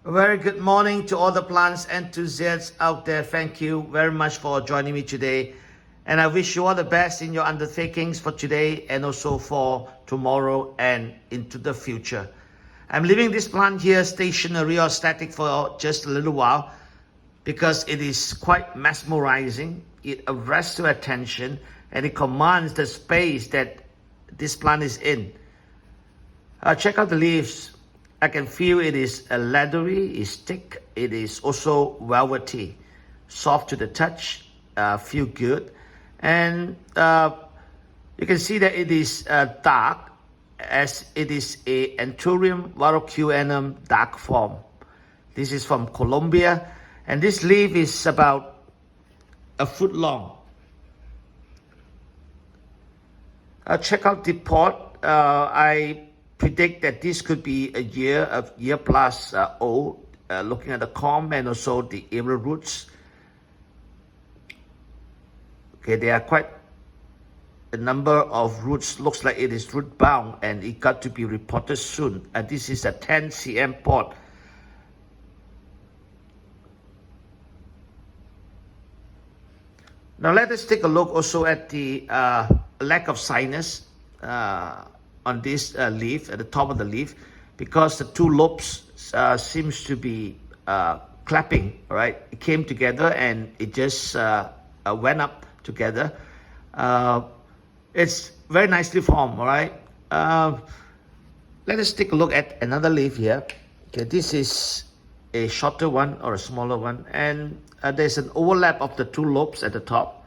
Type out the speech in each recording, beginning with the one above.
A very good morning to all the plants enthusiasts out there. Thank you very much for joining me today. And I wish you all the best in your undertakings for today and also for tomorrow and into the future. I'm leaving this plant here stationary or static for just a little while because it is quite mesmerizing. It arrests your attention and it commands the space that this plant is in. Check out the leaves. I can feel it is leathery, it's thick, it is also velvety, soft to the touch, feel good. And you can see that it is dark, as it is a Anthurium Warocqueanum dark form. This is from Colombia, and this leaf is about a foot long. Check out the pot. I predict that this could be a year plus old, looking at the culm and also the aerial roots. Okay, there are quite a number of roots. Looks like it is root bound and it got to be repotted soon. And this is a 10 cm pot. Now let us take a look also at the lack of sinus on this leaf, at the top of the leaf, because the two lobes seems to be clapping, right? It came together and it just went up together. It's very nicely formed, all right? Let us take a look at another leaf here. Okay, this is a shorter one or a smaller one, and there's an overlap of the two lobes at the top.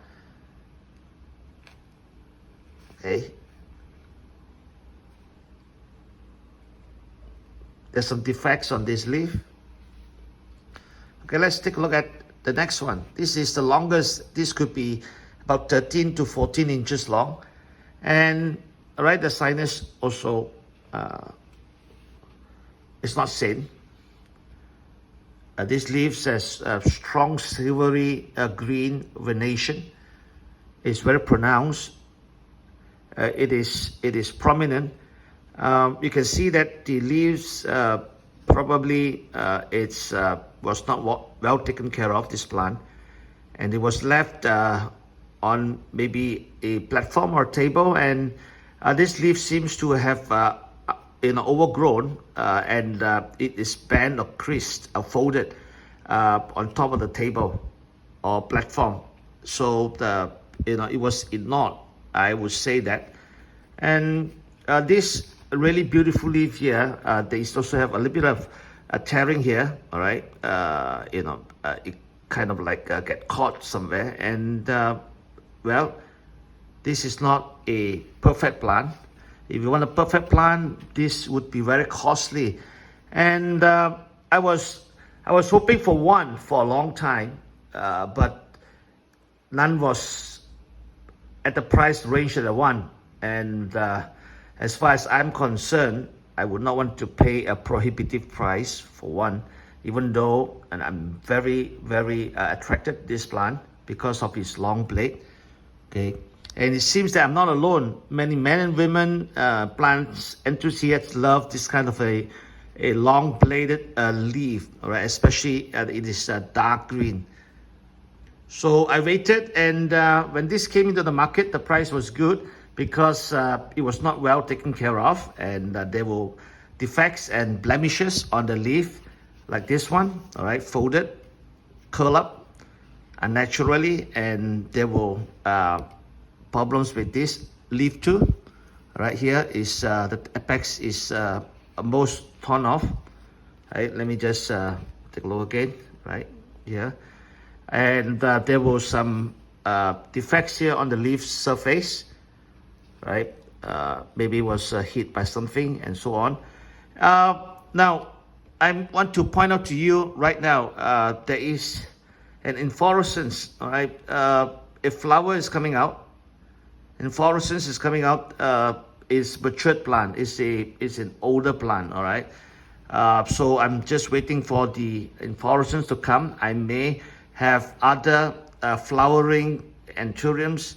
Okay. There's some defects on this leaf. Okay, let's take a look at the next one. This is the longest. This could be about 13 to 14 inches long. And right, the sinus also is not same. This leaf has a strong silvery green venation. It's very pronounced. It is prominent. You can see that the leaves probably was not well taken care of, this plant, and it was left on maybe a platform or table, and this leaf seems to have overgrown and it is bent or creased or folded on top of the table or platform. So it was ignored, I would say that. And this really beautiful leaf here, they also have a little bit of a tearing here, all right? It kind of like get caught somewhere, and well, this is not a perfect plant. If you want a perfect plant, this would be very costly. And I was hoping for one for a long time, but none was at the price range that I want. And as far as I'm concerned, I would not want to pay a prohibitive price for one, even though, and I'm very, very attracted to this plant because of its long blade. Okay, and it seems that I'm not alone. Many men and women, plants enthusiasts, love this kind of a long bladed leaf, all right? Especially it is dark green. So I waited, and when this came into the market, the price was good, because it was not well taken care of, and there were defects and blemishes on the leaf, like this one, all right, folded, curl up unnaturally, and there were problems with this leaf too. Right here is the apex is most torn off. Right, let me just take a look again, right here, and there were some defects here on the leaf surface. Right, maybe it was hit by something and so on. Now, I want to point out to you right now, there is an inflorescence. All right, a flower is coming out. Inflorescence is coming out. Is matured plant. Is an older plant. All right. So I'm just waiting for the inflorescence to come. I may have other flowering anthuriums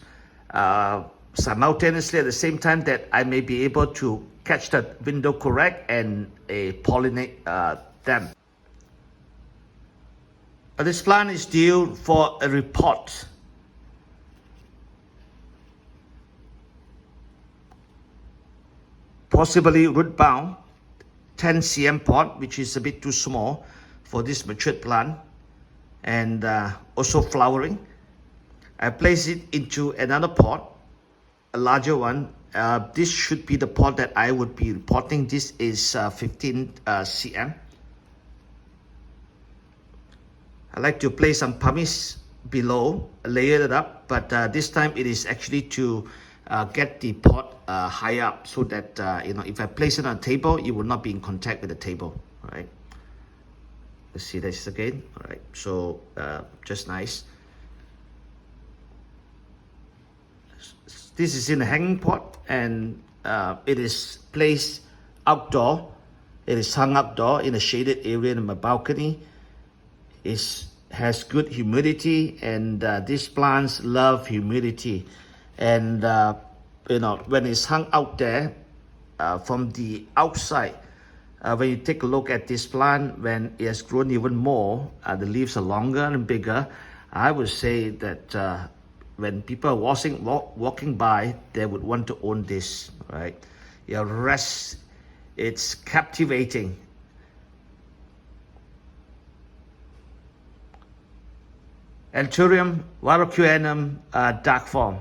simultaneously at the same time, that I may be able to catch that window correct and pollinate them. This plant is due for a repot. Possibly root bound, 10 cm pot, which is a bit too small for this matured plant, and also flowering. I place it into another pot, a larger one. This should be the pot that I would be repotting. This is 15 cm. I like to place some pumice below, layer it up, but this time it is actually to get the pot high up, so that if I place it on a table, it will not be in contact with the table. All right. Let's see this again. All right. So just nice. This is in a hanging pot, and it is placed outdoor. It is hung outdoor in a shaded area in my balcony. Has good humidity, and these plants love humidity. And when it's hung out there from the outside, when you take a look at this plant, when it has grown even more, the leaves are longer and bigger. I would say that when people are walking by, they would want to own this, right? It's captivating. Anthurium, Warocqueanum, dark form.